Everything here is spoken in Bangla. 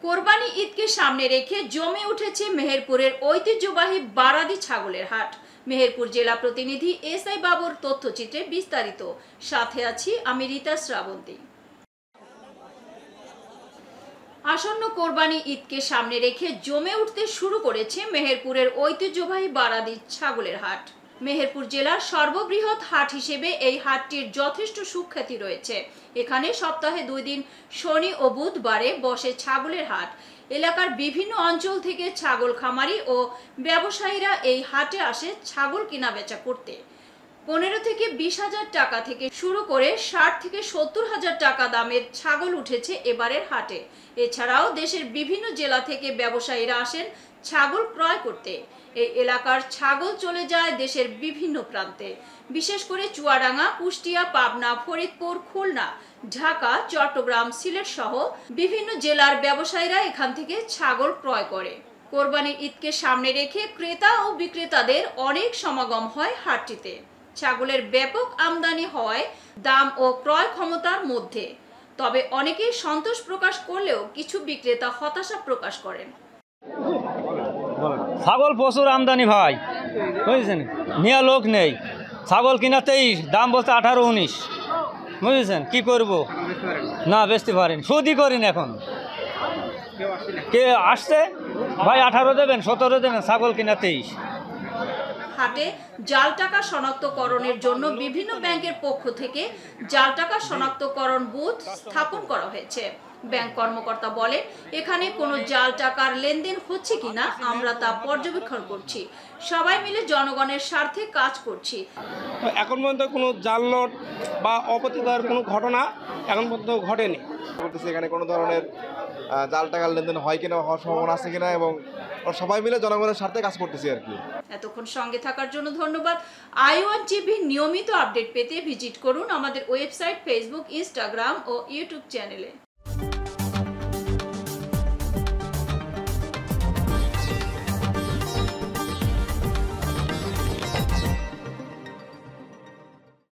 কোরবানি ঈদকে সামনে রেখে জমে উঠেছে মেহেরপুরের ঐতিহ্যবাহী বারাদি ছাগলের হাট। মেহেরপুর জেলা প্রতিনিধি এসআই বাবুর তথ্যচিত্রে বিস্তারিত। সাথে আছি আমি রীতা শ্রাবন্তী। আসন্ন কোরবানি ঈদকে সামনে রেখে জমে উঠতে শুরু করেছে মেহেরপুরের ঐতিহ্যবাহী বারাদি ছাগলের হাট। মেহেরপুর জেলার সর্ববৃহৎ হাট হিসেবে এই হাটটির যথেষ্ট সুখ্যাতি রয়েছে। এখানে সপ্তাহে 2 দিন শনি ও বুধবারে বসে ছাগলের হাট। এলাকার বিভিন্ন অঞ্চল থেকে ছাগল খামারি ও ব্যবসায়ীরা এই হাটে আসে ছাগল কেনাবেচা করতে। 15 থেকে 20,000 টাকা থেকে শুরু করে 60 থেকে 70,000 টাকা দামের ছাগল উঠেছে এবারের হাটে। এছাড়াও দেশের বিভিন্ন জেলা থেকে ব্যবসায়ীরা আসেন ছাগল ক্রয় করতে। এই এলাকার ছাগল চলে যায় দেশের বিভিন্ন প্রান্তে, বিশেষ করে চুয়াডাঙ্গা, কুষ্টিয়া, পাবনা, ফরিদপুর, খুলনা, ঢাকা, চট্টগ্রাম, সিলেট সহ বিভিন্ন জেলার ব্যবসায়ীরা এখান থেকে ছাগল ক্রয় করে। কোরবানির ঈদকে সামনে রেখে ক্রেতা ও বিক্রেতাদের অনেক সমাগম হয় হাটটিতে। ছাগলের ব্যাপক আমদানি হওয়ায় দাম ও ক্রয় ক্ষমতার মধ্যে, তবে অনেকেই সন্তোষ প্রকাশ করলেও কিছু বিক্রেতা হতাশা প্রকাশ করেন। ছাগল প্রচুর আমদানি ভাই, বুঝেছেন, নেওয়া লোক নেই। ছাগল কিনাতেই দাম বলতে 18-19, বুঝেছেন, কি করব, না বেচতে পারেন, সুদই করেন। এখন কে আসছে ভাই, 18 দেবেন, 17 দেবেন, ছাগল কিনা 23। হাটে জাল টাকা শনাক্তকরণের জন্য বিভিন্ন ব্যাংকের পক্ষ থেকে জাল টাকা শনাক্তকরণ বুথ স্থাপন করা হয়েছে। ব্যাংক কর্মকর্তা বলেন, এখানে কোনো জাল টাকার লেনদেন হচ্ছে কিনা আমরা তা পর্যবেক্ষণ করছি। সবাই মিলে জনগণের স্বার্থে কাজ করছি। এখন পর্যন্ত কোনো জাল নোট বা অপচিতার কোনো ঘটনা এখন পর্যন্ত ঘটেনি। এখানে কোনো ধরনের জাল টাকার লেনদেন হয় কিনা, হওয়ার সম্ভাবনা আছে কিনা, এবং সবাই মিলে জনগণের স্বার্থে কাজ করতেছি আর কি। এতক্ষণ সঙ্গে থাকার জন্য ধন্যবাদ। i1 টিভি নিয়মিত আপডেট পেতে ভিজিট করুন আমাদের ওয়েবসাইট, ফেসবুক, ইনস্টাগ্রাম ও ইউটিউব চ্যানেলে।